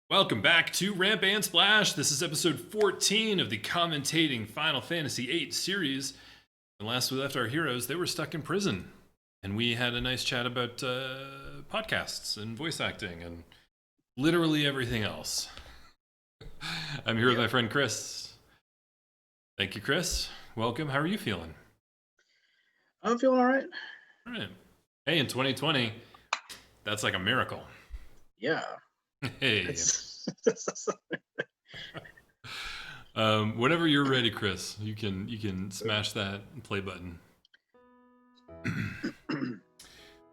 Welcome back to Ramp and Splash. This is episode 14 of the Commentating Final Fantasy VIII series. And last we left our heroes, they were stuck in prison. And we had a nice chat about podcasts and voice acting and literally everything else. I'm here with my friend Chris. Thank you, Chris. Welcome. How are you feeling? I'm feeling all right. All right. Hey, in 2020, that's like a miracle. Yeah. Hey. Whenever you're ready, Chris, you can smash that play button.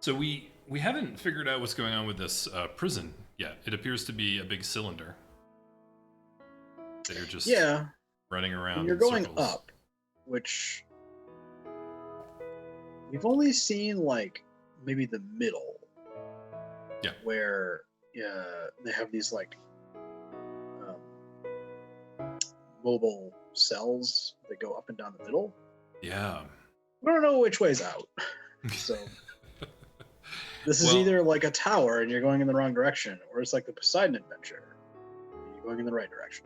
So we haven't figured out what's going on with this prison yet. It appears to be a big cylinder that you're just running around. And you're going up, which we've only seen like maybe the middle. Yeah. Where they have these like mobile cells that go up and down the middle. Yeah. I don't know which way's out. So this is either like a tower and you're going in the wrong direction, or it's like the Poseidon Adventure. You're going in the right direction.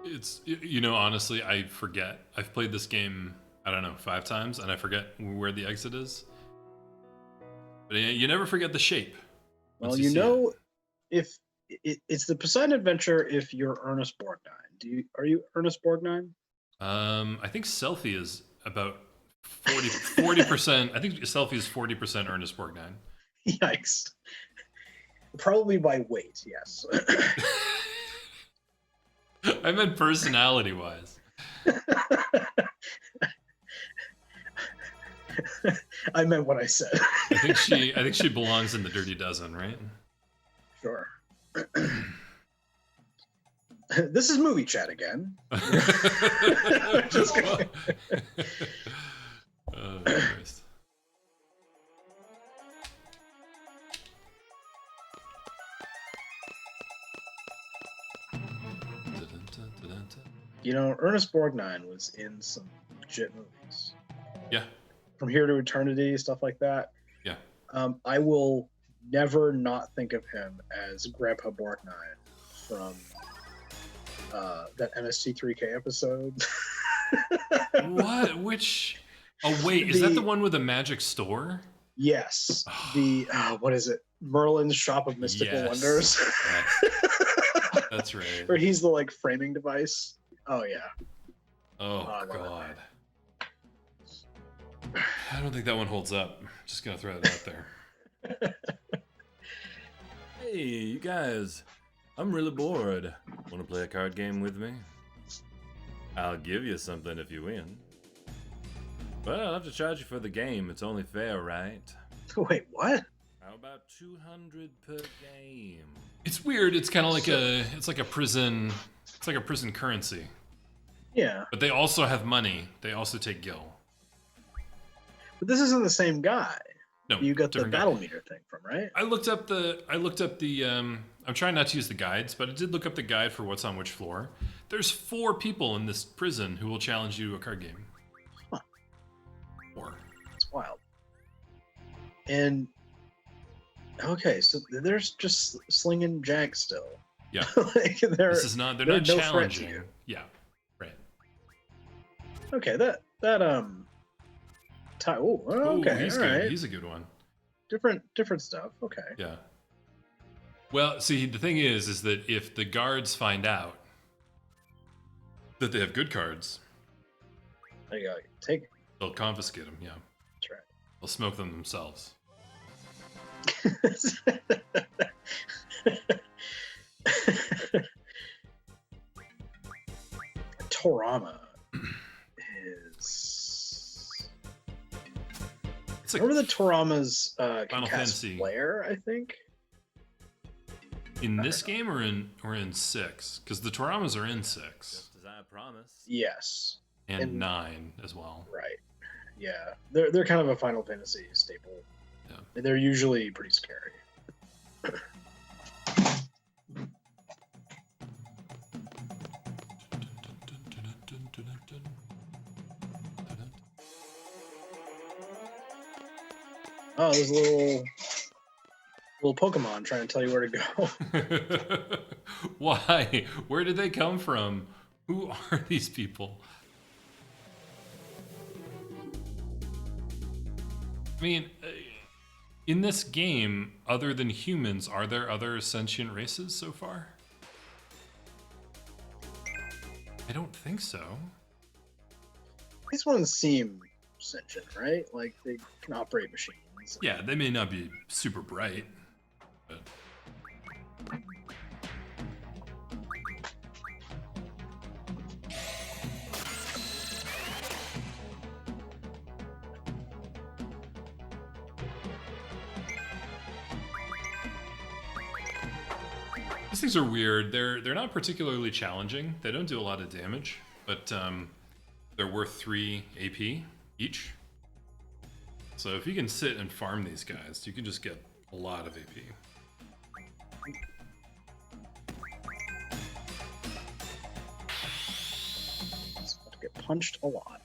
It's, honestly, I forget. I've played this game, I don't know, 5 times, and I forget where the exit is. But you never forget the shape. Well, if it's the Poseidon Adventure, if you're Ernest Borgnine. Are you Ernest Borgnine? I think Selfie is about 40%. I think Selfie is 40% Ernest Borgnine. Yikes. Probably by weight, yes. I meant personality-wise. I meant what I said. I think she belongs in the Dirty Dozen, right? Sure. This is movie chat again. Just kidding. Christ. Ernest Borgnine was in some legit movies. Yeah. From Here to Eternity, stuff like that. Yeah. I will never not think of him as Grandpa Borgnine from that MST3K episode. What? Which? Oh, wait. Is that the one with the magic store? Yes. What is it? Merlin's Shop of Mystical Wonders. Yes. That's right. Where he's the like framing device. Oh, yeah. Oh, God. I don't think that one holds up. Just gonna throw it out there. Hey, you guys. I'm really bored. Want to play a card game with me? I'll give you something if you win. But I'll have to charge you for the game. It's only fair, right? Wait, what? How about 200 per game? It's weird. It's kind of like a prison. It's like a prison currency. Yeah. But they also have money. They also take gil. But this isn't the same guy. No, you got the battle meter thing from, right? I looked up the. I'm trying not to use the guides, but I did look up the guide for what's on which floor. There's 4 people in this prison who will challenge you to a card game. Huh. 4. It's wild. And okay, so there's just slinging Jack still. Yeah. They're not no challenging. You. Yeah. Right. Okay, that okay, he's all good. right. He's a good one. Different stuff. Okay. Yeah. Well, see, the thing is that if the guards find out that they have good cards, they gotta take. They'll confiscate them. Yeah. That's right. They'll smoke them themselves. Torama is. Remember the Torama's Final Fantasy flare, I think. In this game or in 6? Because the Toramas are in 6. Just as I promised. Yes. And 9 as well. Right. Yeah. They're kind of a Final Fantasy staple. Yeah. And they're usually pretty scary. Oh, there's a little Pokemon trying to tell you where to go. Why? Where did they come from? Who are these people? I mean, in this game, other than humans, are there other sentient races so far? I don't think so. These ones seem sentient, right? Like they can operate machines. Yeah, they may not be super bright, but... These things are weird. They're not particularly challenging. They don't do a lot of damage, but they're worth 3 AP each. So if you can sit and farm these guys, you can just get a lot of AP. It's about to get punched a lot.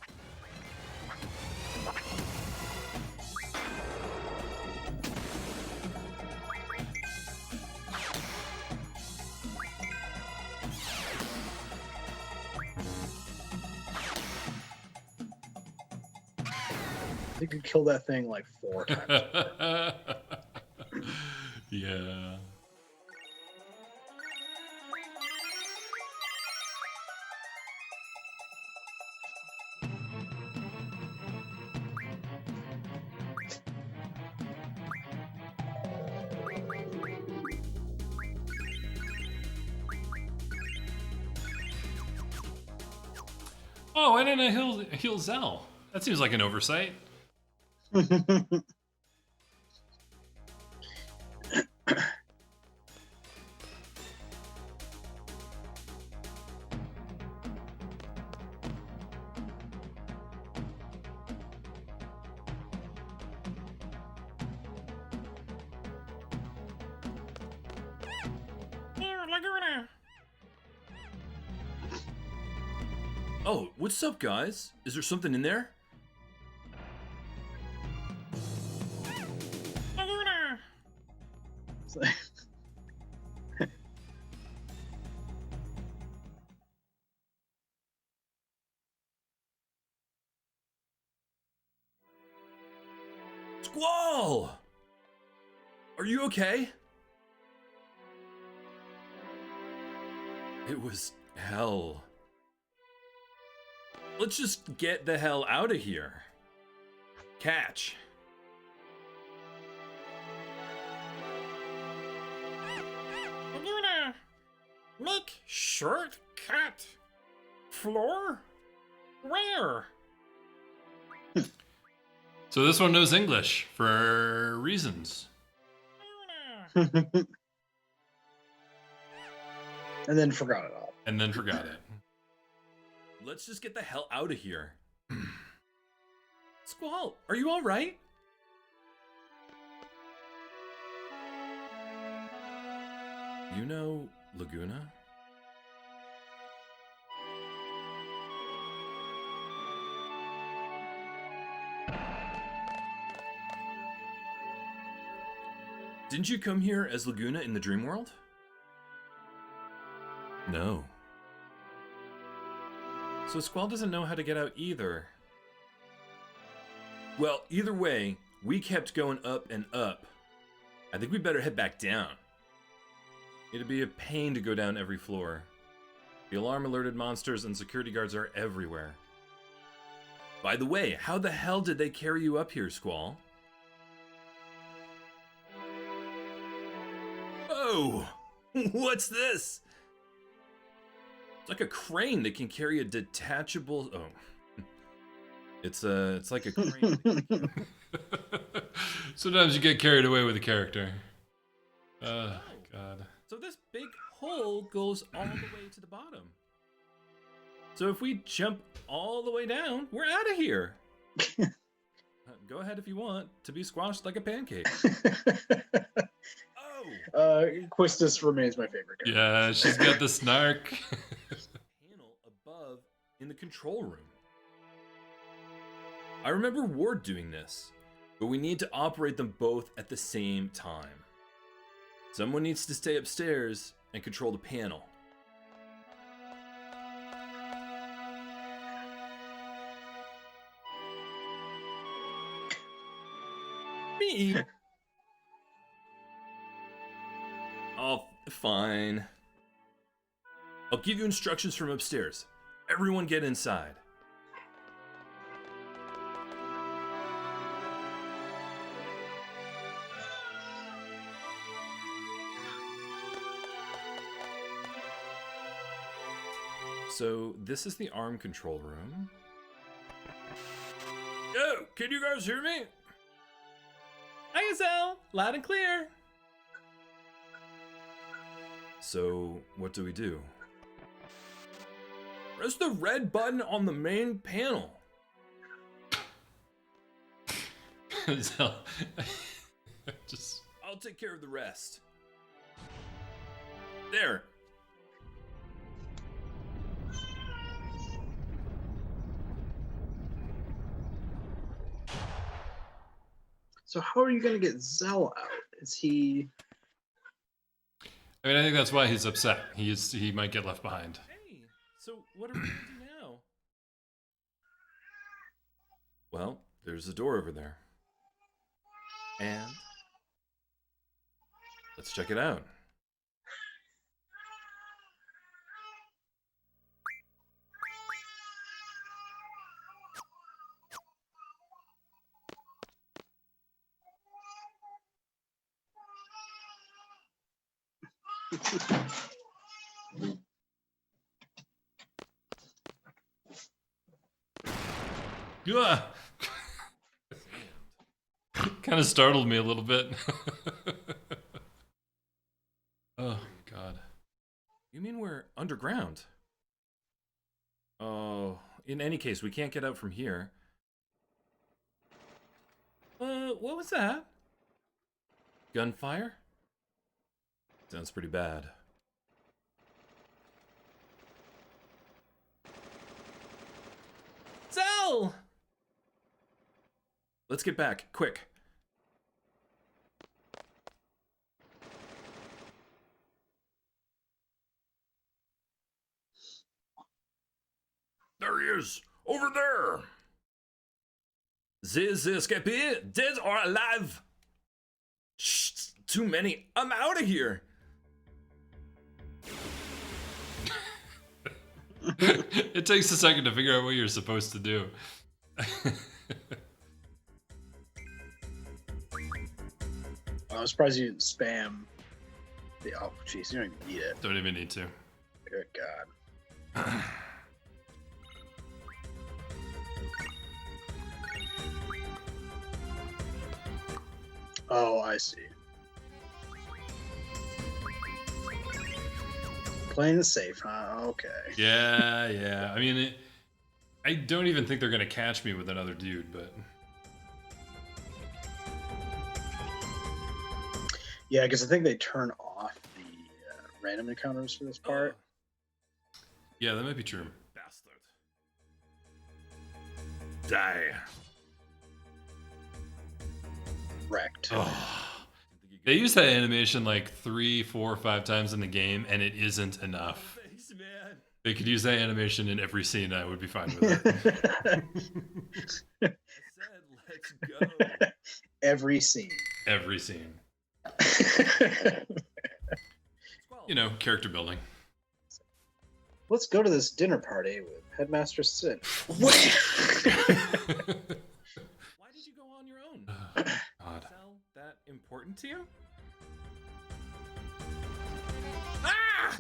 I think you kill that thing like 4 times. Yeah. Oh, why didn't I heal Zell? That seems like an oversight. Oh, what's up, guys? Is there something in there? It's like- Squall! Are you okay? It was hell. Let's just get the hell out of here. Catch. Laguna, make shortcut. Floor? Where? So this one knows English for reasons. Laguna. and then forgot it all. And then forgot it. Let's just get the hell out of here. Squall, are you all right? You know Laguna? Didn't you come here as Laguna in the dream world? No. So Squall doesn't know how to get out either. Well, either way, we kept going up and up. I think we better head back down. It'd be a pain to go down every floor. The alarm-alerted monsters and security guards are everywhere. By the way, how the hell did they carry you up here, Squall? Oh! What's this? It's like a crane that can carry a detachable... Oh. It's like a crane. Sometimes you get carried away with a character. Oh, God. So this big hole goes all the way to the bottom. So if we jump all the way down, we're out of here. Go ahead if you want to be squashed like a pancake. Oh! Quistis remains my favorite character. Yeah, she's got the snark. Panel above in the control room. I remember Ward doing this, but we need to operate them both at the same time. Someone needs to stay upstairs and control the panel. me. Oh, fine. I'll give you instructions from upstairs. Everyone get inside. So, this is the arm control room. Yo, can you guys hear me? Hi, Gazelle. Loud and clear. So, what do we do? Press the red button on the main panel. So, just I'll take care of the rest. There. So how are you going to get Zell out? Is he... I mean, I think that's why he's upset. He might get left behind. Hey, so what are we gonna do now? Well, there's a door over there. And let's check it out. Yeah. Kind of startled me a little bit. Oh, God. You mean we're underground? Oh, in any case, we can't get out from here. What was that? Gunfire? Sounds pretty bad. Zell! Let's get back, quick. There he is, over there. This escapee, dead or alive? Shh, too many. I'm out of here. It takes a second to figure out what you're supposed to do. I'm surprised you didn't spam the... Oh, jeez, you don't even need it. Don't even need to. Good God. Oh, I see. Playing the safe, huh? Okay. Yeah, yeah. I mean, I don't even think they're going to catch me with another dude, but... Yeah, because I think they turn off the random encounters for this part. Yeah, that might be true. Bastard. Die. Wrecked. Oh. They use that animation like 3, 4, 5 times in the game, and it isn't enough. Thanks, man. They could use that animation in every scene. I would be fine with it. I said, let's go. Every scene. Every scene. You know, character building. Let's go to this dinner party with Headmaster Sid. Why did you go on your own? God. Is that important to you? Ah!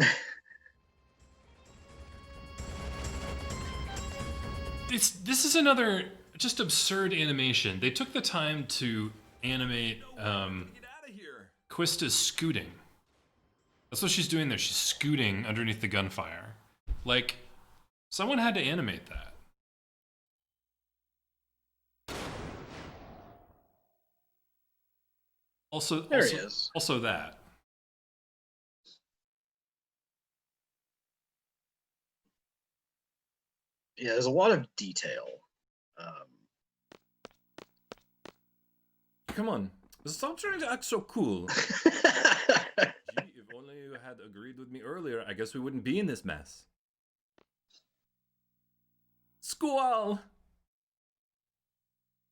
This is another just absurd animation. They took the time to animate Get out of here. Quista's scooting. That's what she's doing there. She's scooting underneath the gunfire. Like, someone had to animate that. Also, There he is. Also that. Yeah, there's a lot of detail. Come on. Stop trying to act so cool. Gee, if only you had agreed with me earlier, I guess we wouldn't be in this mess. Squall!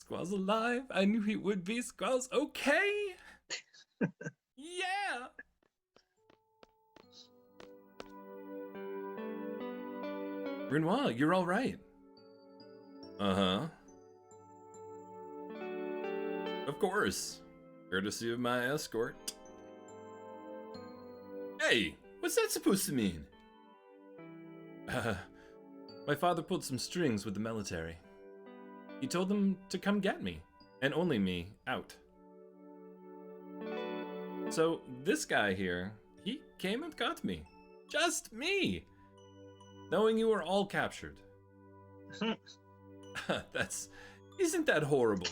Squall's alive. I knew he would be. Squall's okay. Yeah. Renoir, you're all right. Uh-huh. Of course. Courtesy of my escort. Hey, what's that supposed to mean? My father pulled some strings with the military. He told them to come get me, and only me, out. So this guy here, he came and got me. Just me! Knowing you were all captured. Isn't that horrible?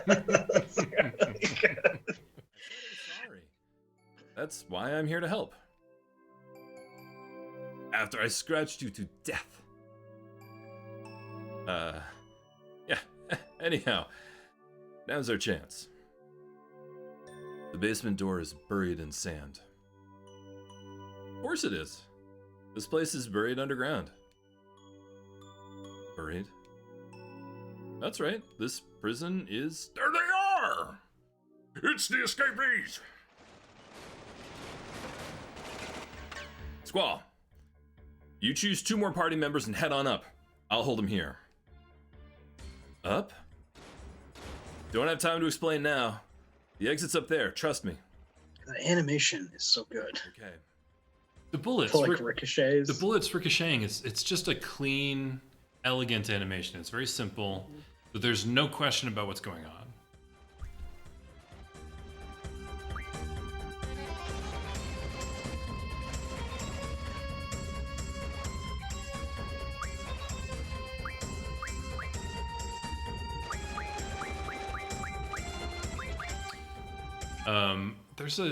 That's really good. Sorry. That's why I'm here to help. After I scratched you to death. Yeah, anyhow, now's our chance. The basement door is buried in sand. Of course it is. This place is buried underground. Buried? That's right, this prison is... There they are! It's the escapees! Squall, you choose 2 more party members and head on up. I'll hold them here. Up? Don't have time to explain now. The exit's up there, trust me. The animation is so good. Okay. The bullets, Like ricochets. the bullets ricocheting. It's just a clean, elegant animation. It's very simple, but there's no question about what's going on.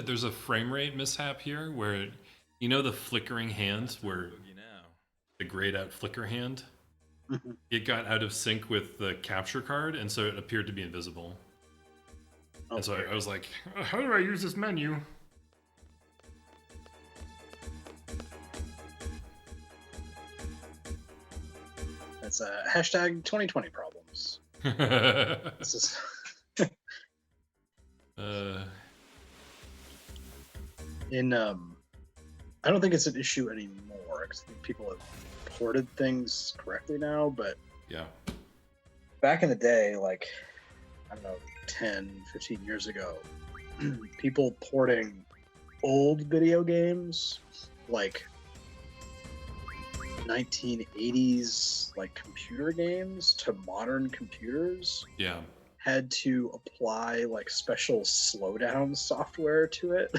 There's a frame rate mishap here where, you know, the flickering hand where the grayed out flicker hand, it got out of sync with the capture card, and so it appeared to be invisible. And so I was like, how do I use this menu? That's a hashtag 2020 problems. This is I don't think it's an issue anymore because I think people have ported things correctly now, but Yeah. back in the day, like, I don't know, 10, 15 years ago, people porting old video games, like 1980s, like computer games to modern computers, Yeah. had to apply like special slowdown software to it.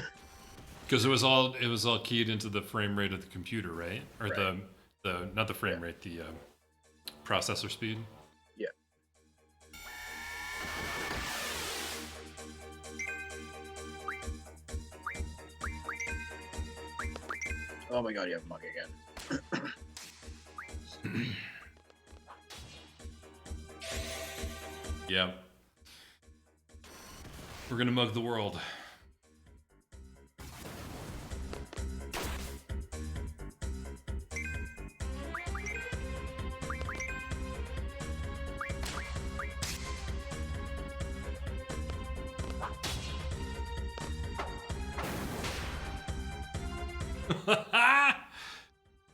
Because it was all keyed into the frame rate of the computer, right? Or Right. the not the frame rate, the processor speed. Yeah. Oh my god, you have a mug again. Yeah. We're gonna mug the world.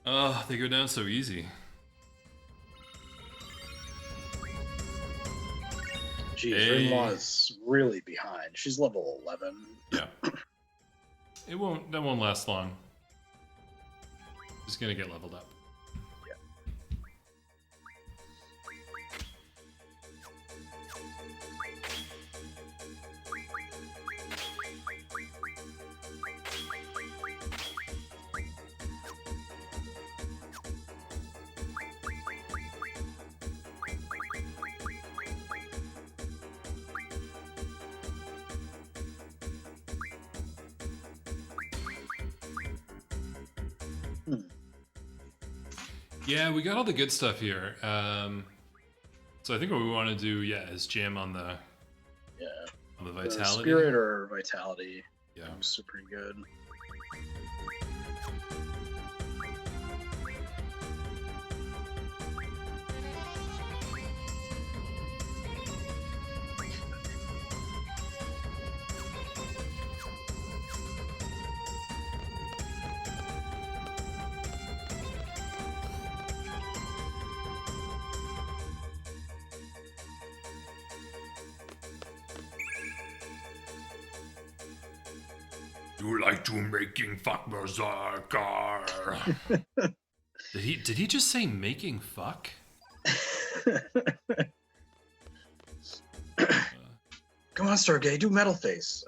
Oh, they go down so easy. Geez, Hey. Rinla's really behind. She's level 11. Yeah. That won't last long. Just gonna get leveled up. Yeah, we got all the good stuff here. So I think what we want to do, is jam on the Yeah. the The vitality. spirit or vitality. Yeah. Those are pretty good. you like to making fuck berserker? Did he just say making fuck? Come on, Stargate, do metal face.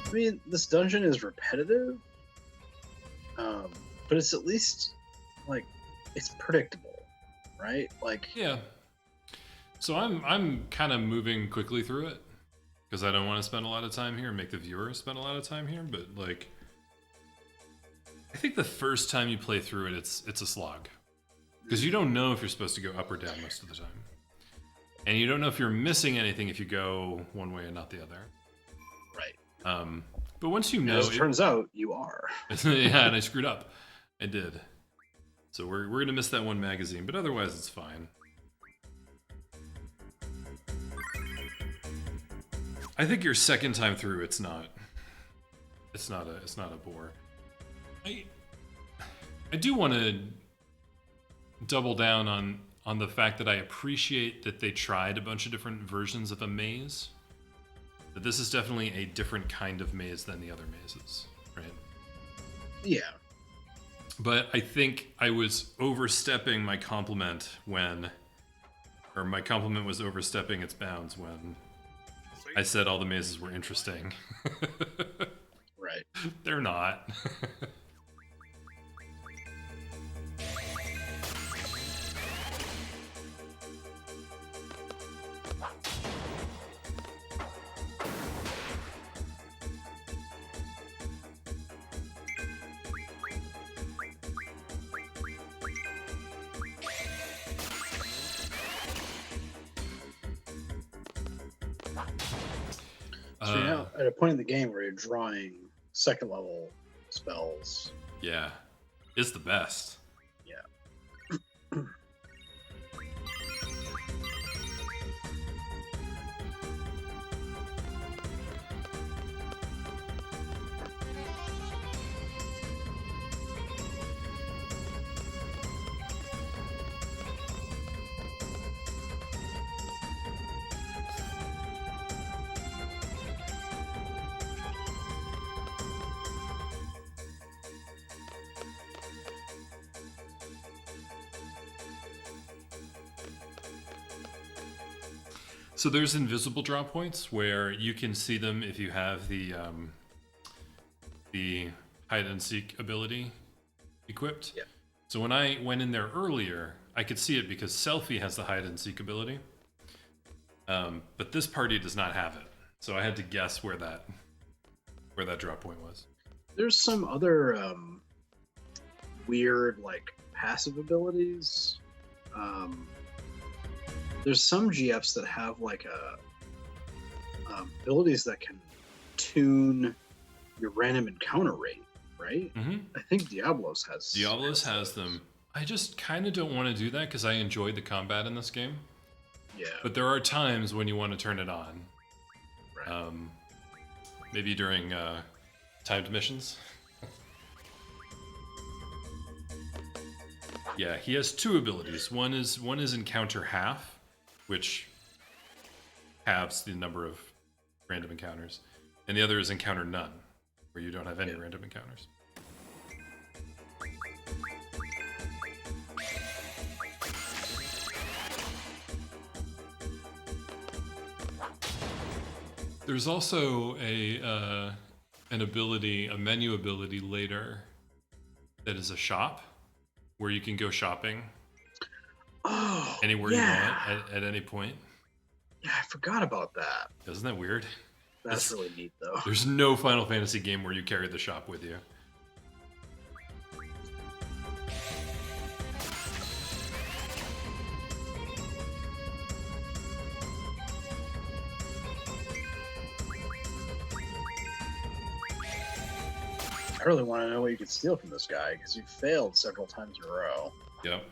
I mean, this dungeon is repetitive, but it's at least like it's predictable, right? Like, Yeah. So I'm kind of moving quickly through it because I don't want to spend a lot of time here and make the viewer spend a lot of time here. But like, I think the first time you play through it, it's a slog because you don't know if you're supposed to go up or down most of the time, and you don't know if you're missing anything if you go one way and not the other. right? But once you know, As it turns out, you are. yeah, and I screwed up. I did. So we're gonna miss that one magazine, but otherwise it's fine. I think your second time through, it's not a bore. I do want to double down on the fact that I appreciate that they tried a bunch of different versions of a maze. That this is definitely a different kind of maze than the other mazes, right? Yeah. But I think I was overstepping my compliment or my compliment was overstepping its bounds when I said all the mazes were interesting. Right. They're not. So you're now at a point in the game where you're drawing second level spells. Yeah, it's the best. Yeah. So there's invisible draw points where you can see them if you have the hide and seek ability equipped. Yeah. So when I went in there earlier, I could see it because Selfie has the hide and seek ability. But this party does not have it. So I had to guess where that drop point was. There's some other weird like passive abilities. There's some GFs that have like abilities that can tune your random encounter rate, right? Mm-hmm. I think Diablos has them. I just kind of don't want to do that because I enjoyed the combat in this game. Yeah. But there are times when you want to turn it on. Right. Maybe during timed missions. Yeah, he has two abilities. One is encounter half, which halves the number of random encounters, and the other is encounter none, where you don't have any random encounters. There's also an ability, a menu ability later that is a shop where you can go shopping anywhere you want at any point. Yeah, I forgot about that. Isn't that weird? That's really neat, though. There's no Final Fantasy game where you carry the shop with you. I really want to know what you can steal from this guy because you failed several times in a row. Yep.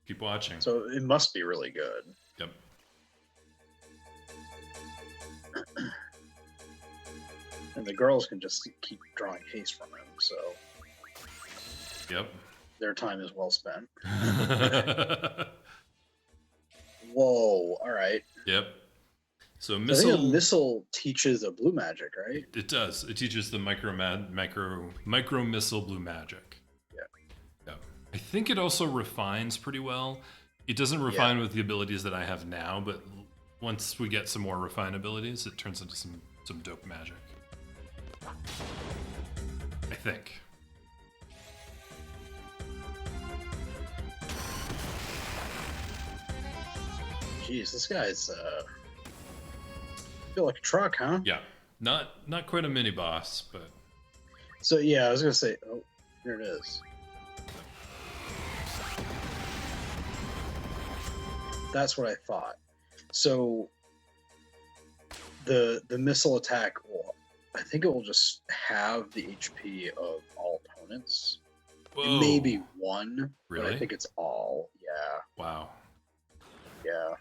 Keep watching. So it must be really good. Yep. And the girls can just keep drawing haste from him, so Yep. their time is well spent. Whoa! All right. Yep. So I think missile. a missile teaches a blue magic, right? It does. It teaches the micro missile blue magic. Yeah. Yeah. I think it also refines pretty well. It doesn't refine with the abilities that I have now, but once we get some more refine abilities, it turns into some dope magic. I think. Jeez, this guy's feel like a truck, huh? Yeah. Not quite a mini boss, but So yeah, I was gonna say, oh, here it is. That's what I thought. So the missile attack will, I think it will just have the HP of all opponents. whoa. Maybe one, but Really? I think it's all. Yeah, Wow. yeah.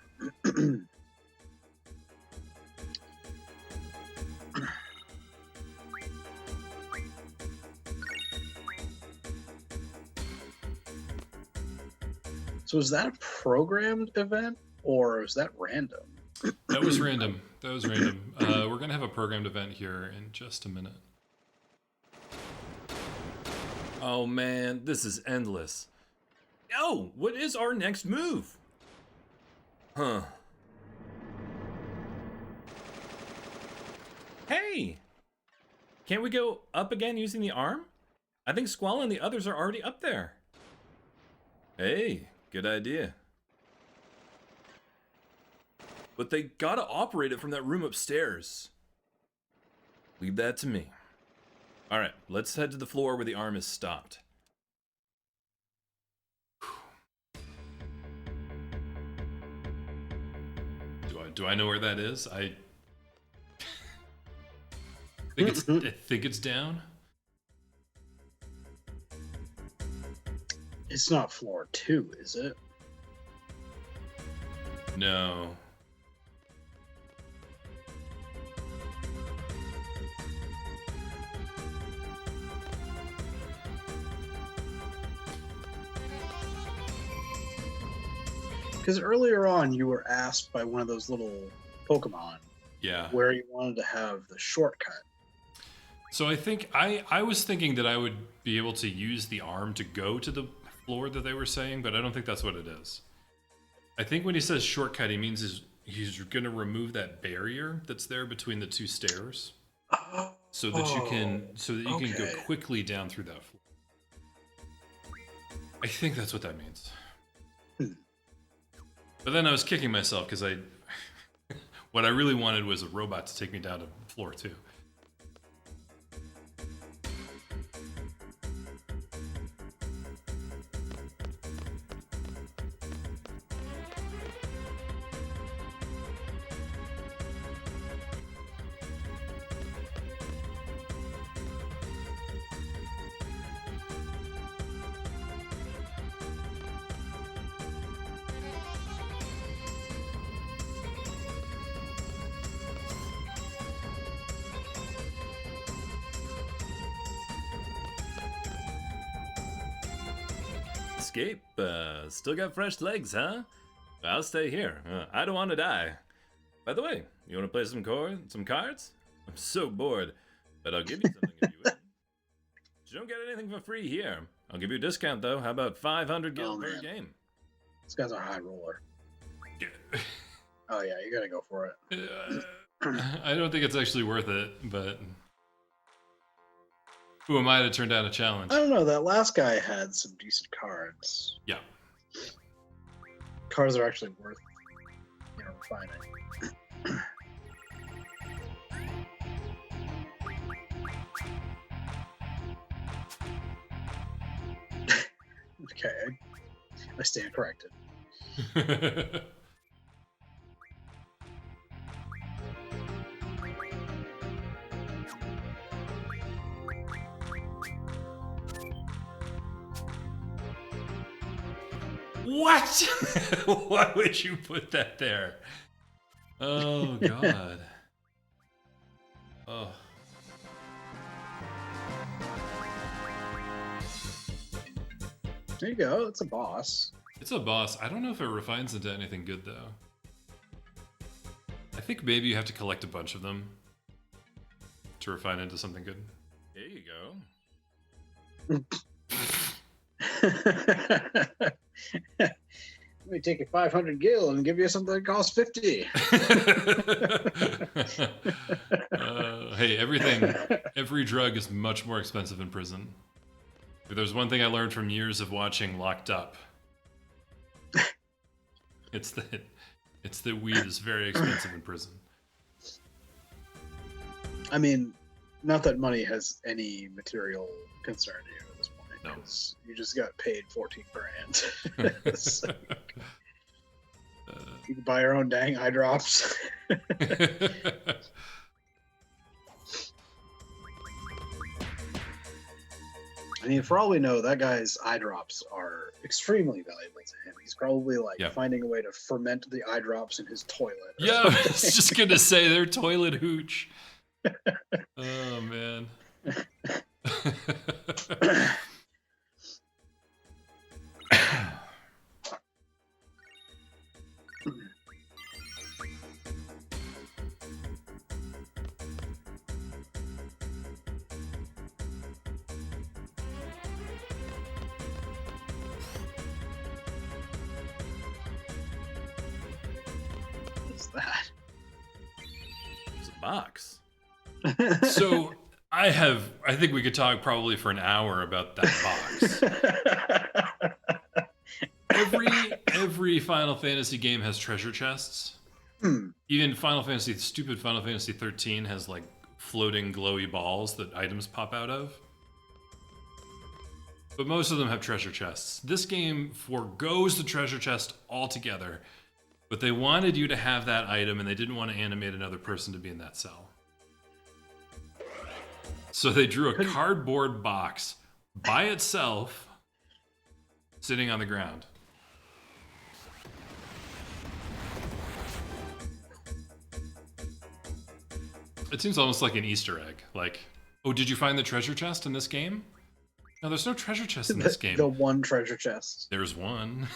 So is that a programmed event or is that random? That was random. That was random. We're gonna have a programmed event here in just a minute. Oh man, this is endless. Oh, what is our next move? Huh. Hey! Can't we go up again using the arm? I think Squall and the others are already up there. Hey, good idea. But they gotta operate it from that room upstairs. Leave that to me. Alright, let's head to the floor where the arm is stopped. Do I know where that is? I think it's down. It's not floor 2, is it? No. Because earlier on, you were asked by one of those little Pokemon Yeah. where you wanted to have the shortcut. So I think I was thinking that I would be able to use the arm to go to the floor that they were saying, but I don't think that's what it is. I think when he says shortcut, he means he's going to remove that barrier that's there between the two stairs, so that you can go okay. quickly down through that floor. I think that's what that means. But then I was kicking myself because what I really wanted was a robot to take me down to floor 2. Escape? Still got fresh legs, huh? I'll stay here. I don't want to die. By the way, you want to play some cards? I'm so bored, but I'll give you something if you win. You don't get anything for free here. I'll give you a discount though. How about 500 gil per man. game? This guy's a high roller. Oh yeah, you gotta go for it. I don't think it's actually worth it, but who am I to turn down a challenge? I don't know. That last guy had some decent cards. Yeah. Cards are actually worth, refining. Okay, I stand corrected. What? Why would you put that there? Oh, God. Oh. There you go. It's a boss. It's a boss. I don't know if it refines into anything good, though. I think maybe you have to collect a bunch of them to refine into something good. There you go. Let me take a 500 gil and give you something that costs 50. Hey, every drug is much more expensive in prison. If there's one thing I learned from years of watching Locked Up, it's that weed is very expensive in prison. I mean, not that money has any material concern to you at this point. No. 'Cause you just got paid 14 grand. So, you can buy your own dang eye drops. I mean, for all we know, that guy's eye drops are extremely valuable to him. He's probably like Yeah. finding a way to ferment the eye drops in his toilet. or Yeah, I something. was just gonna say they're toilet hooch. Oh man. What's that? It's a box. So I think we could talk probably for an hour about that box. Every Final Fantasy game has treasure chests. Even stupid Final Fantasy 13 has like floating glowy balls that items pop out of. But most of them have treasure chests. This game forgoes the treasure chest altogether, but they wanted you to have that item and they didn't want to animate another person to be in that cell. So they drew a cardboard box by itself sitting on the ground. It seems almost like an Easter egg. Like, oh, did you find the treasure chest in this game? No, there's no treasure chest in this game. The one treasure chest. There's one.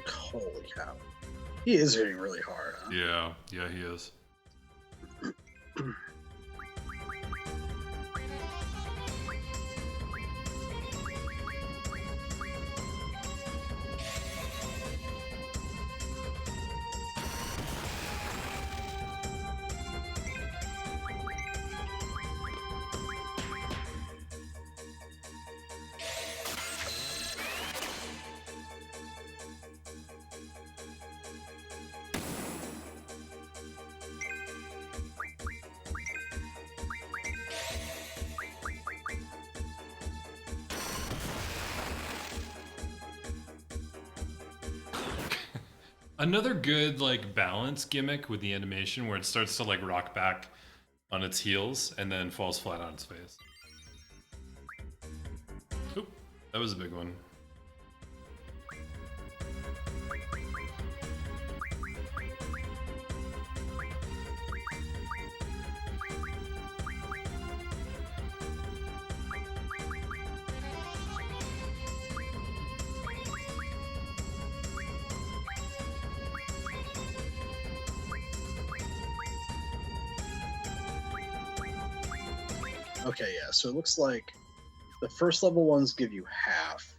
Holy cow. He is hitting really hard, huh? Yeah, he is. Another good like balance gimmick with the animation where it starts to like rock back on its heels and then falls flat on its face. Oop, that was a big one. Okay, yeah. So it looks like the first level ones give you half.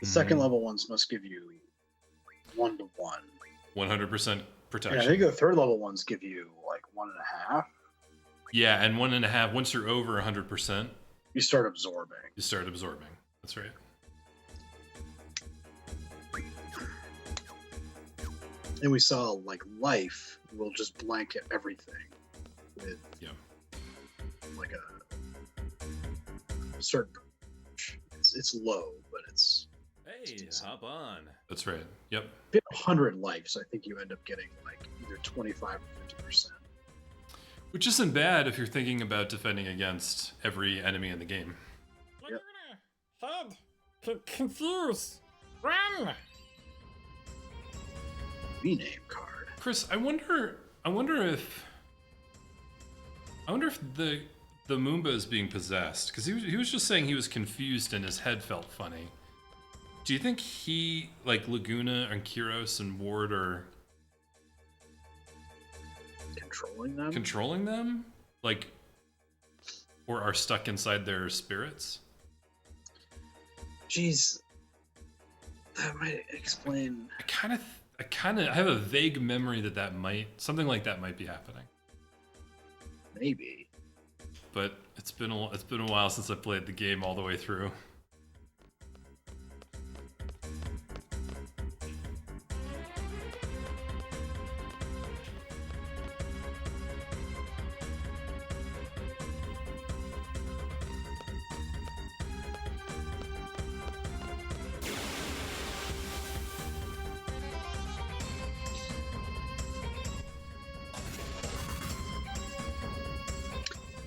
The second level ones must give you 1-to-1. 100% And protection. I think the third level ones give you like 1.5. Yeah, and 1.5. Once you're over 100%, You start absorbing. you start absorbing. That's right. And we saw like life will just blanket everything with Yeah. like a certain. It's low, but it's Hey, hop on. That's right. Yep. if you have 100 lives. I think you end up getting like either 25 or 50%. Which isn't bad if you're thinking about defending against every enemy in the game. Yep. Head. Confused. Run. Rename card. Chris, I wonder if the Moomba is being possessed, because he was just saying he was confused and his head felt funny. Do you think he, like Laguna and Kyros and Ward, are Controlling them? Like, or are stuck inside their spirits? Jeez, that might explain. I have a vague memory that something like that might be happening. Maybe. But it's been a while since I played the game all the way through.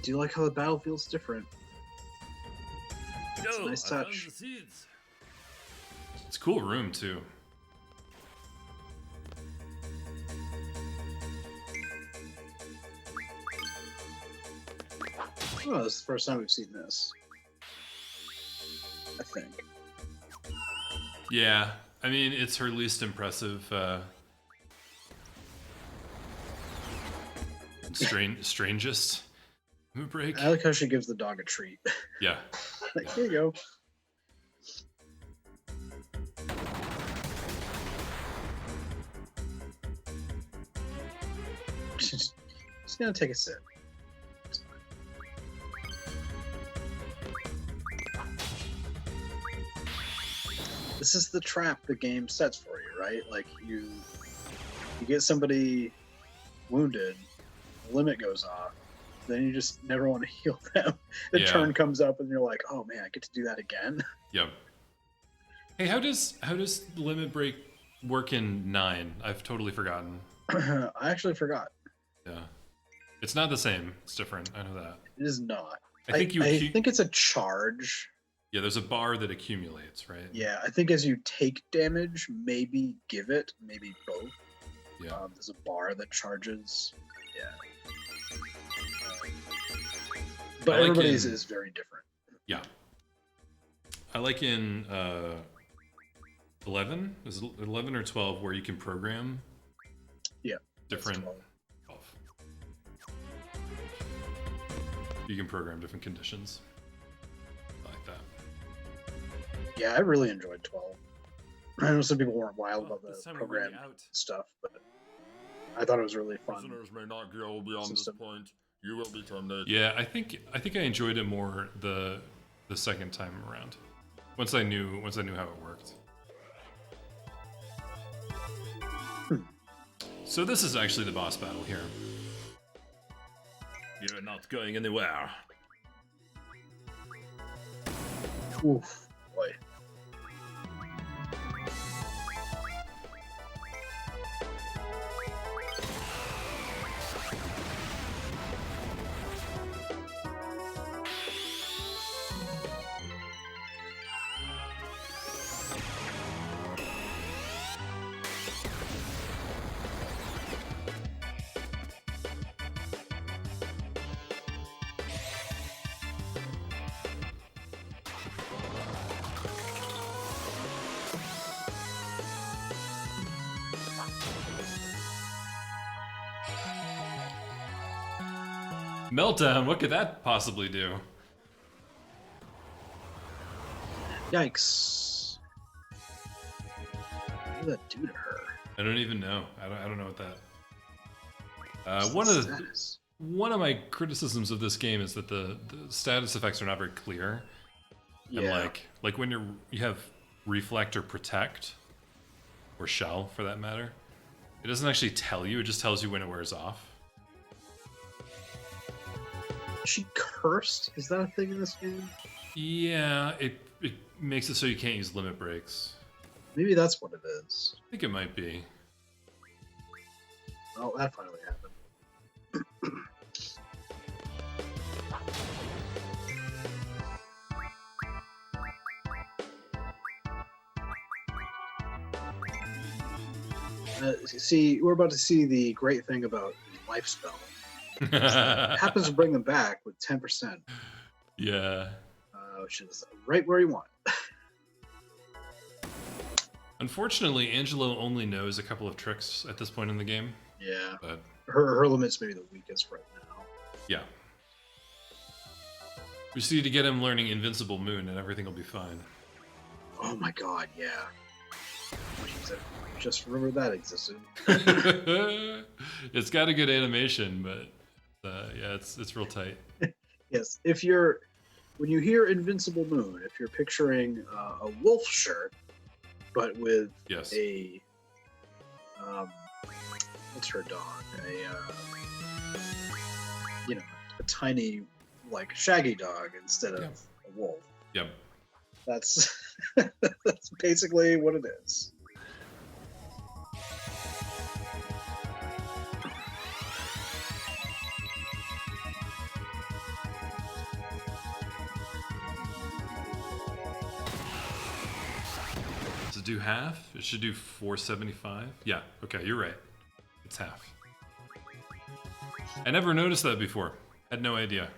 Do you like how the battle feels different? It's a Yo, nice I found touch. the seeds. It's a cool room too. Oh, this is the first time we've seen this. I think. Yeah, I mean it's her least impressive. Strangest move break. I like how she gives the dog a treat. Yeah. Like, here you go. Just gonna take a sip. It's fine. This is the trap the game sets for you, right? Like you get somebody wounded, the limit goes off, then you just never want to heal them. The Yeah. turn comes up and you're like, oh man, I get to do that again. Yep. Hey, how does limit break work in 9? I've totally forgotten. I actually forgot. Yeah. It's not the same. It's different. I know that. It is not. I think I think it's a charge. Yeah, there's a bar that accumulates, right? Yeah, I think as you take damage, maybe give it, maybe both. Yeah. There's a bar that charges. Yeah. But I like everybody's in- is very different. Yeah. I like in 11? Is it 11 or 12 where you can program Yeah. different... 12. 12. You can program different conditions. I like that. Yeah, I really enjoyed 12. I know some people weren't wild about This the time we're program running out. stuff, but I thought it was really fun. Prisoners may not go beyond this System. point. You will be terminated. Yeah, I think I enjoyed it more the second time around. Once I knew how it worked. So this is actually the boss battle here. You're not going anywhere. Oof, boy. Meltdown, what could that possibly do? Yikes. What did that do to her? I don't even know. I don't know what that. Status? One of my criticisms of this game is that the status effects are not very clear. Yeah. And like when you have reflect or protect, or shell for that matter, it doesn't actually tell you. It just tells you when it wears off. She cursed? Is that a thing in this game? Yeah, it makes it so you can't use limit breaks. Maybe that's what it is. I think it might be. Oh, that finally happened. See, we're about to see the great thing about life spell. Happens to bring them back with 10%. Yeah. Which is right where you want. Unfortunately, Angelo only knows a couple of tricks at this point in the game. Yeah. But Her limit's maybe the weakest right now. yeah. We just need to get him learning Invincible Moon and everything will be fine. Oh my god, yeah. Jeez, I just remembered that existed. It's got a good animation, but yeah, it's real tight. Yes, when you hear Invincible Moon, if you're picturing a wolf shirt, but with Yes. a what's her dog? A tiny like shaggy dog instead of Yeah. a wolf. Yep. That's that's basically what it is. Does it do half? It should do 475. Yeah. Okay, you're right. It's half. I never noticed that before. Had no idea.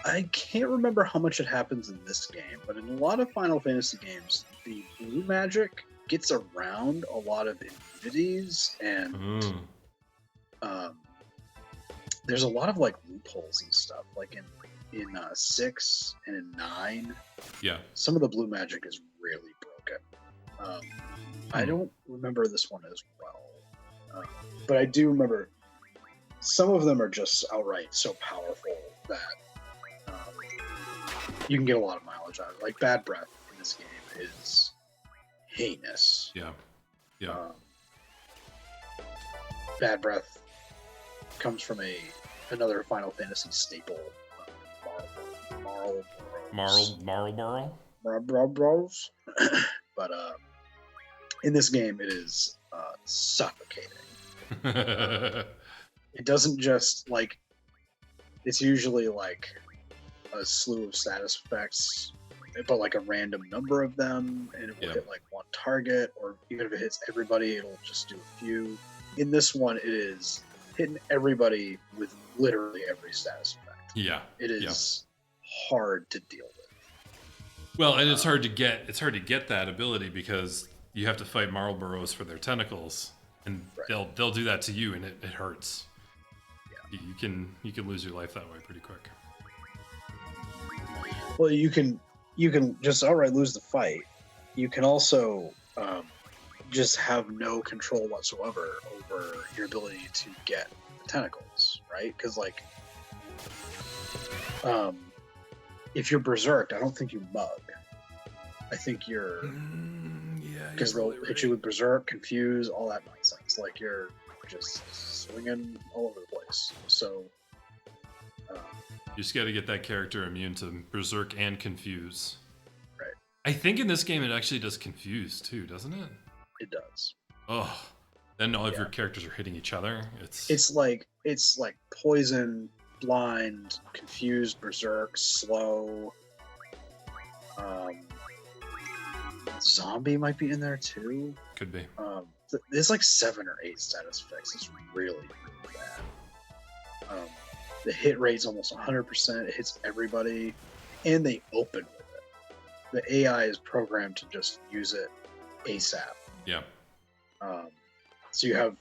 I can't remember how much it happens in this game, but in a lot of Final Fantasy games, the blue magic gets around a lot of immunities, and there's a lot of like loopholes and stuff. Like in 6 and in 9, Yeah. some of the blue magic is really broken. I don't remember this one as well, but I do remember some of them are just outright so powerful that you can get a lot of mileage out of it. Like Bad Breath in this game is heinous. Yeah. Yeah. Bad Breath comes from another Final Fantasy staple, Marlboro. Marlboros. But in this game, it is suffocating. It doesn't just like. It's usually like a slew of status effects, but like a random number of them, and it will hit like one target, or even if it hits everybody, it'll just do a few. In this one, it is hitting everybody with literally every status effect. Yeah. It is hard to deal with. Well, and it's hard to get that ability because you have to fight Marlboros for their tentacles, and they'll do that to you, and it hurts. Yeah. You can lose your life that way pretty quick. Well, you can just outright lose the fight. You can also just have no control whatsoever over your ability to get the tentacles, right? Because like, if you're berserked, I don't think you mug. I think you're because they'll hit you with berserk, confuse, all that nonsense. Like you're just swinging all over the place. So. You just got to get that character immune to Berserk and Confuse. Right. I think in this game it actually does Confuse too, doesn't it? It does. Oh, then all of your characters are hitting each other. It's like poison, blind, confused, berserk, slow. Zombie might be in there too. Could be. There's like 7 or 8 status effects. It's really, really bad. The hit rate's almost 100%. It hits everybody, and they open with it. The AI is programmed to just use it ASAP. Yeah. So you have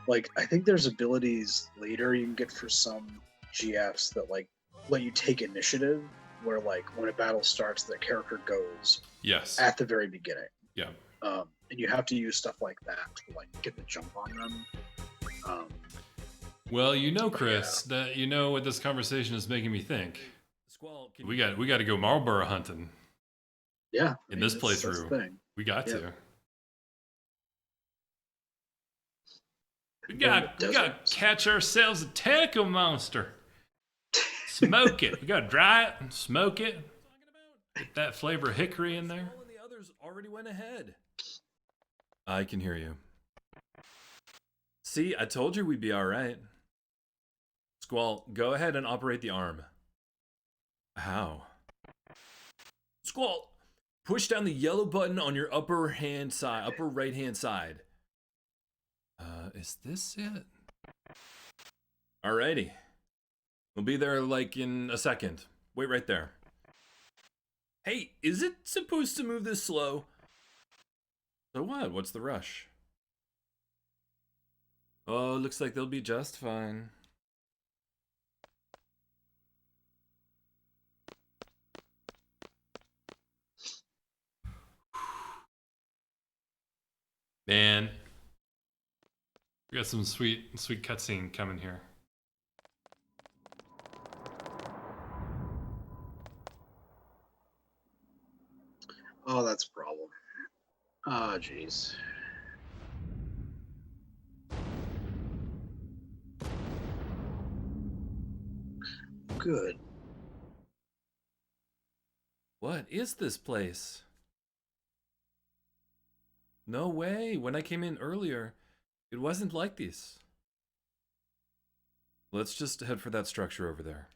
Like, I think there's abilities later you can get for some GFs that like let you take initiative, where like when a battle starts, the character goes Yes. at the very beginning. Yeah. And you have to use stuff like that to like get the jump on them. Well, you know, Chris, that you know what this conversation is making me think. Squall, We got to go Marlboro hunting Yeah. in this playthrough. We got Yep. to. We got to catch ourselves a taco monster. Smoke it. We got to dry it and smoke it. Get that flavor of hickory in there. Squall and the others already went ahead. I can hear you. See, I told you we'd be all right. Squall, go ahead and operate the arm. How? Squall, push down the yellow button on your upper right hand side. Is this it? Alrighty. We'll be there like in a second. Wait right there. Hey, is it supposed to move this slow? So what? What's the rush? Oh, looks like they'll be just fine. Man, we got some sweet cutscene coming here. Oh, that's a problem. Ah, jeez. Good. What is this place? No way. When I came in earlier, it wasn't like this. Let's just head for that structure over there.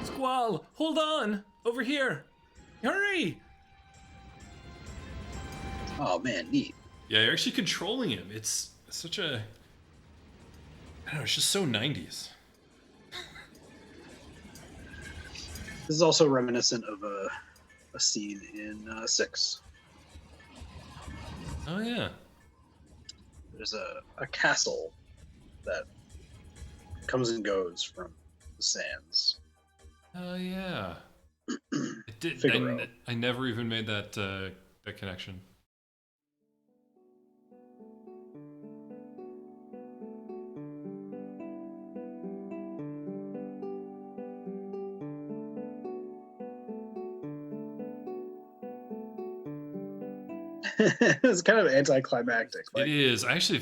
Squall, hold on! Over here! Hurry! Oh man, neat. Yeah, you're actually controlling him. It's such a... I don't know, it's just so 90s. This is also reminiscent of a scene in 6. Oh, yeah. There's a castle that comes and goes from the sands. Oh, yeah. It did. Figaro. I never even made that that connection. It's kind of anticlimactic. It is. I actually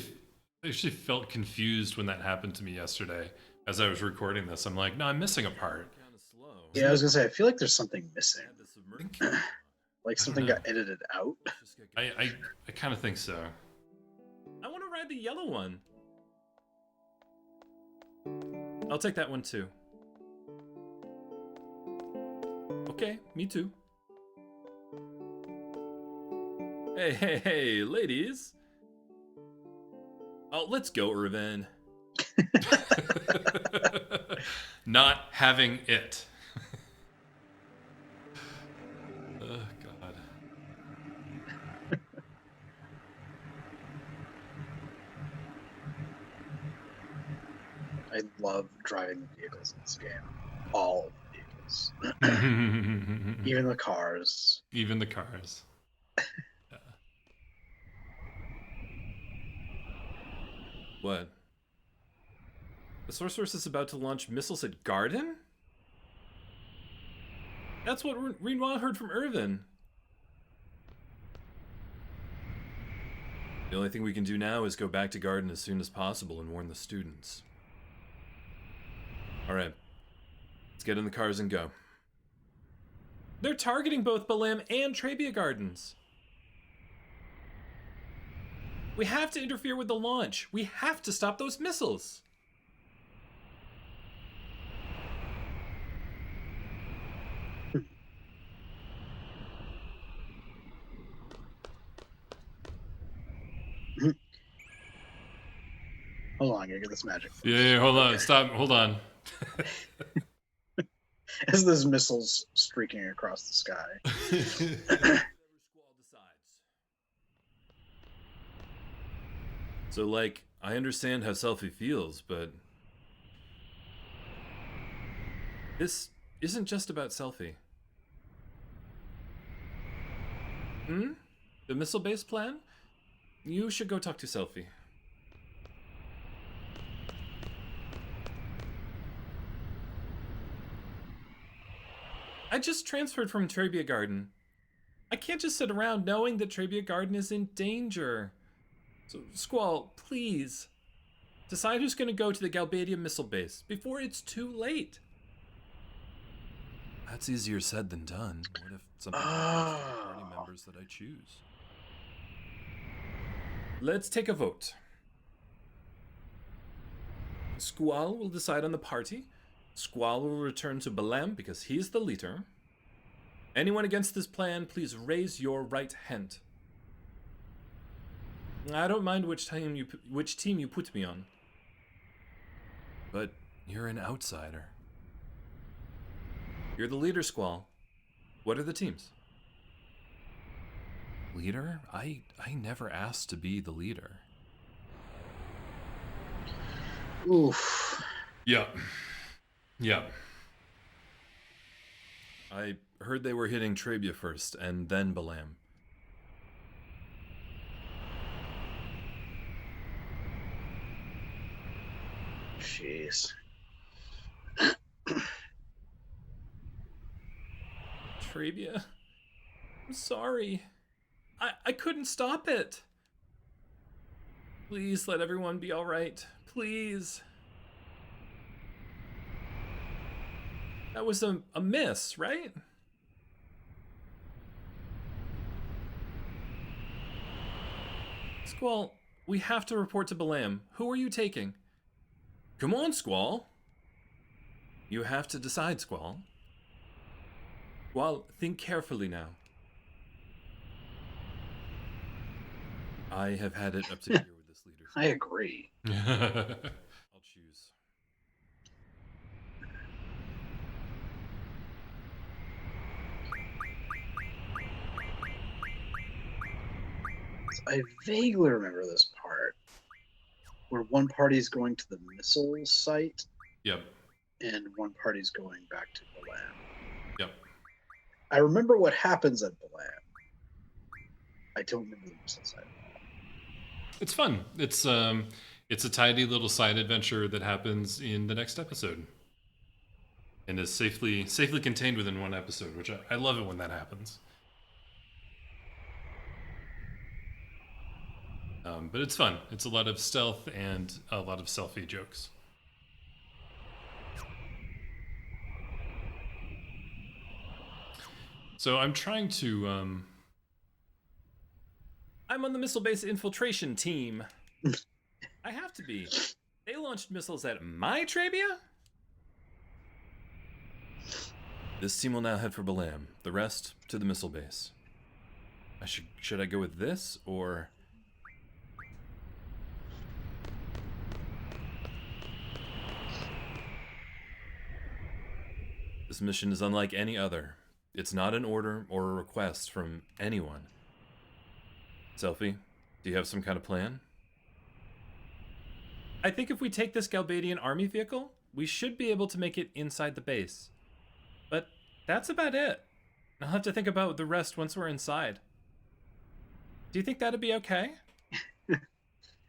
felt confused when that happened to me yesterday as I was recording this. I'm like, no, I'm missing a part. Kind of slow. Yeah, I was gonna say, I feel like there's something missing. Add the submerged- Like something know. got edited out. Let's just get- I kind of think so. I want to ride the yellow one. I'll take that one too. Okay, me too. Hey, ladies. Oh, let's go, Irvin. Not having it. Oh, God. I love driving the vehicles in this game. All of the vehicles. Even the cars. Even the cars. What? The sorceress is about to launch missiles at Garden? That's what Renoir heard from Irvin. The only thing we can do now is go back to Garden as soon as possible and warn the students. Alright. Let's get in the cars and go. They're targeting both Balam and Trabia Gardens. We have to interfere with the launch. We have to stop those missiles. Hold on, I gotta get this magic. Yeah, hold on. Stop. Hold on. As those missiles streaking across the sky. So, like, I understand how Selfie feels, but this isn't just about Selfie. The missile-based plan? You should go talk to Selfie. I just transferred from Trabia Garden. I can't just sit around knowing that Trabia Garden is in danger. So, Squall, please, decide who's going to go to the Galbadia missile base before it's too late. That's easier said than done. What if something happens to the party members that I choose? Let's take a vote. Squall will decide on the party. Squall will return to Balam because he's the leader. Anyone against this plan, please raise your right hand. I don't mind which team you put me on. But you're an outsider. You're the leader, Squall. What are the teams? Leader? I never asked to be the leader. Oof. Yep. I heard they were hitting Trabia first, and then Balam. Jeez. Trabia, I'm sorry. I couldn't stop it. Please let everyone be all right. Please. That was a miss, right? Squall, we have to report to Balam. Who are you taking? Come on, Squall. You have to decide, Squall. Squall, think carefully now. I have had it up to here with this leadership. I agree. I'll choose. I vaguely remember this part where one party's going to the missile site Yep. and one party's going back to Balam. Yep. I remember what happens at Balam. I don't remember the missile site. It's fun. It's a tidy little side adventure that happens in the next episode, and is safely contained within one episode, which I love it when that happens. But it's fun. It's a lot of stealth and a lot of selfie jokes. So I'm trying to I'm on the missile base infiltration team. I have to be. They launched missiles at my Trabia? This team will now head for Balam. The rest to the missile base. Should I go with this, or... This mission is unlike any other. It's not an order or a request from anyone. Selfie, do you have some kind of plan? I think if we take this Galbadian army vehicle, we should be able to make it inside the base. But that's about it. I'll have to think about the rest once we're inside. Do you think that'd be okay?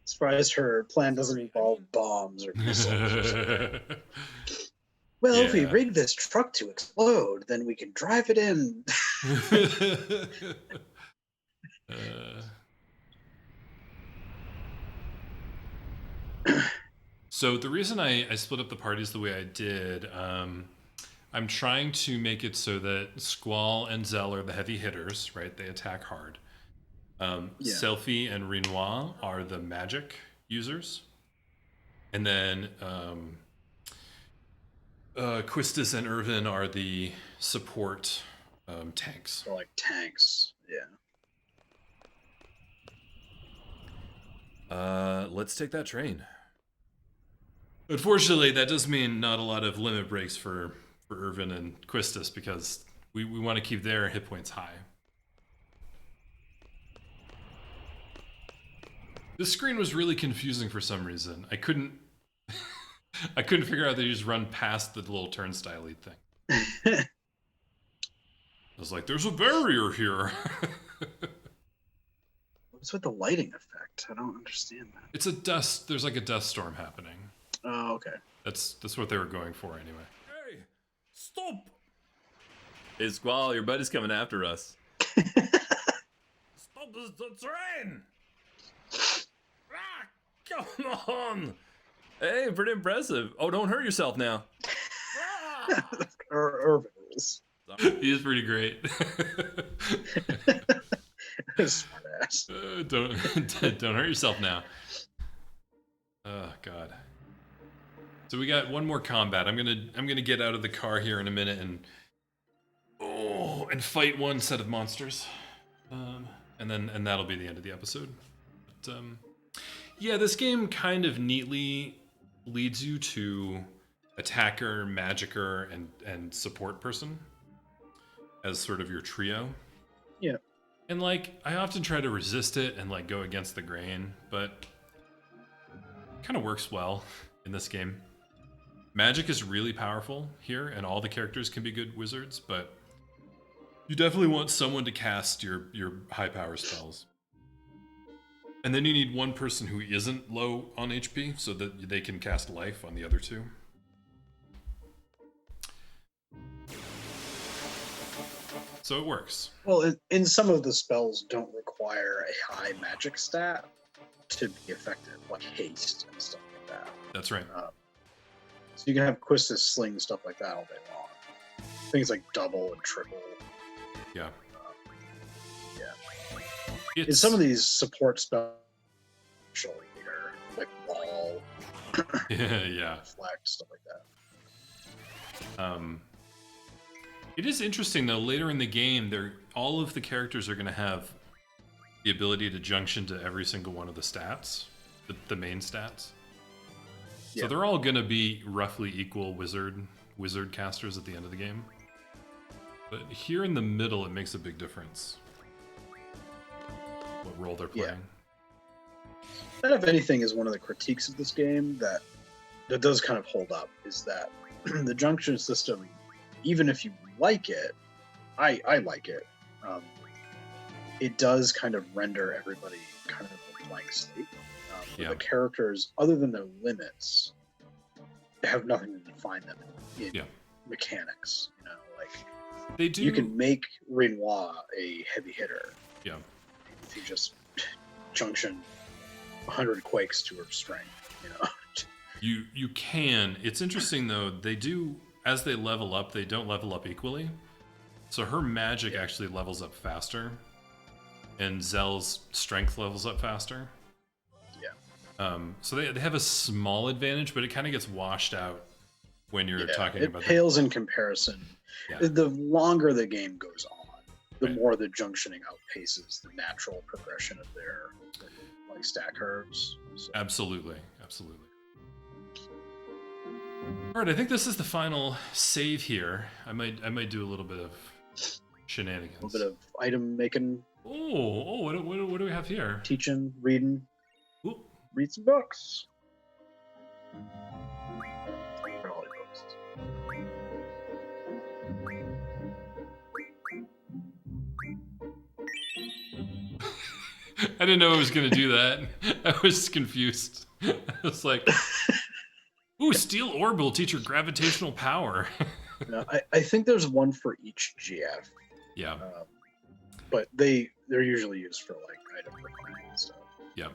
Surprised her plan doesn't involve bombs or missiles. Well, if we rig this truck to explode, then we can drive it in. So the reason I split up the parties the way I did, I'm trying to make it so that Squall and Zell are the heavy hitters, right? They attack hard. Selfie and Renoir are the magic users. And then Quistis and Irvin are the support tanks. They're like tanks, yeah. Let's take that train. Unfortunately, that does mean not a lot of limit breaks for Irvin and Quistis because we want to keep their hit points high. This screen was really confusing for some reason. I couldn't figure out that you just run past the little turnstile-y thing. I was like, there's a barrier here. What's with the lighting effect? I don't understand that. It's a dust, there's like a dust storm happening. Oh, okay. That's what they were going for anyway. Hey, stop! Hey, Squall, your buddy's coming after us. Stop the train! Come on! Hey, pretty impressive. Oh, don't hurt yourself now. Irvin rules. He is pretty great. Smart ass. Don't hurt yourself now. Oh God. So we got one more combat. I'm gonna get out of the car here in a minute and fight one set of monsters, and that'll be the end of the episode. But, yeah, this game kind of neatly leads you to attacker, magicker, and support person as sort of your trio. Yeah. And like, I often try to resist it and like go against the grain, but it kind of works well in this game. Magic is really powerful here, and all the characters can be good wizards, but you definitely want someone to cast your high power spells. And then you need one person who isn't low on HP so that they can cast life on the other two. So it works. Well, in some of the spells don't require a high magic stat to be effective, like haste and stuff like that. That's right. So you can have Quistis sling stuff like that all day long. Things like double and triple. Yeah. In some of these support spells, here, like wall, yeah. reflect, stuff like that. It is interesting though. Later in the game, all of the characters are going to have the ability to junction to every single one of the stats, the main stats. Yeah. So they're all going to be roughly equal wizard casters at the end of the game. But here in the middle, it makes a big difference what role they're playing. That, if anything, is one of the critiques of this game that does kind of hold up, is that the junction system, even if you like it, I like it, it does kind of render everybody kind of a blank slate. The characters, other than their limits, have nothing to define them in mechanics. You know, like they do. You can make Renoir a heavy hitter. Yeah. If you just junction 100 quakes to her strength, you know. You can. It's interesting though. They do, as they level up, they don't level up equally. So her magic actually levels up faster, and Zell's strength levels up faster. So they have a small advantage, but it kind of gets washed out when you're talking about it pales in comparison. Yeah. The longer the game goes on, the more the junctioning outpaces the natural progression of their like stat curves. So. Absolutely. All right, I think this is the final save here. I might do a little bit of shenanigans. A little bit of item making. Oh, what do we have here? Teaching, reading. Ooh. Read some books. I didn't know I was going to do that. I was confused. I was like, ooh, Steel Orb will teach her gravitational power. No, I think there's one for each GF. Yeah. But they're usually used for like item recording and stuff. Yeah.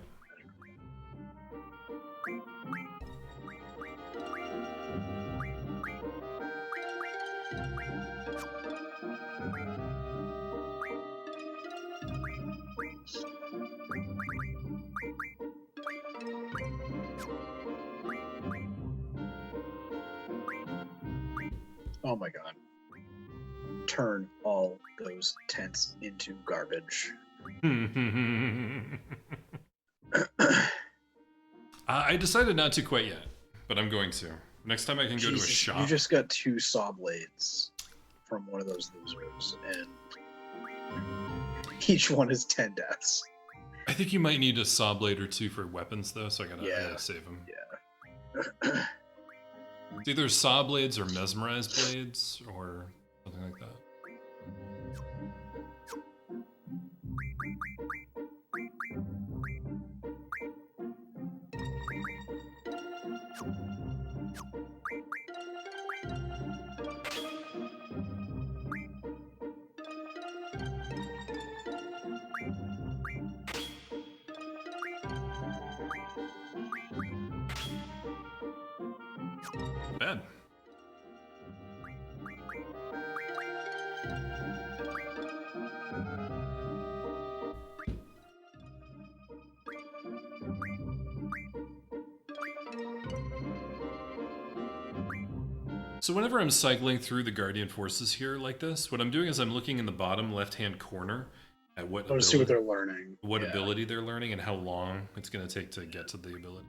Oh my god. Turn all those tents into garbage. I decided not to quite yet, but I'm going to. Next time I can go to a Jesus, shop. you just got 2 saw blades from one of those losers, and each one is 10 deaths. I think you might need a saw blade or 2 for weapons, though, so I gotta save them. Yeah. It's either saw blades or mesmerized blades, or something like that. Bad. So whenever I'm cycling through the Guardian forces here like this, what I'm doing is I'm looking in the bottom left-hand corner at what I want to see what they're learning. ability they're learning and how long it's going to take to get to the ability.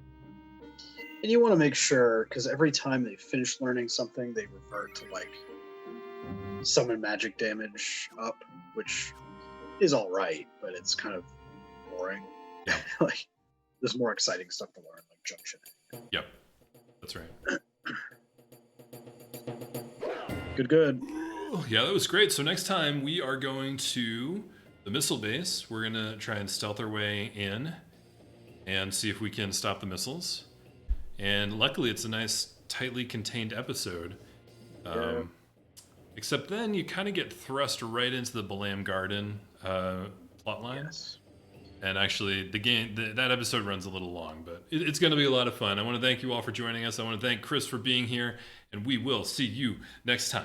And you want to make sure, because every time they finish learning something, they revert to like summon magic damage up, which is all right, but it's kind of boring. Yeah. Like, there's more exciting stuff to learn, like junction. Yep, that's right. Good. Yeah, that was great. So next time we are going to the missile base. We're gonna try and stealth our way in and see if we can stop the missiles. And luckily, it's a nice, tightly contained episode. Yeah. Except then you kind of get thrust right into the Balam Garden plotline. Yes. And actually, the game that episode runs a little long, but it's going to be a lot of fun. I want to thank you all for joining us. I want to thank Chris for being here, and we will see you next time.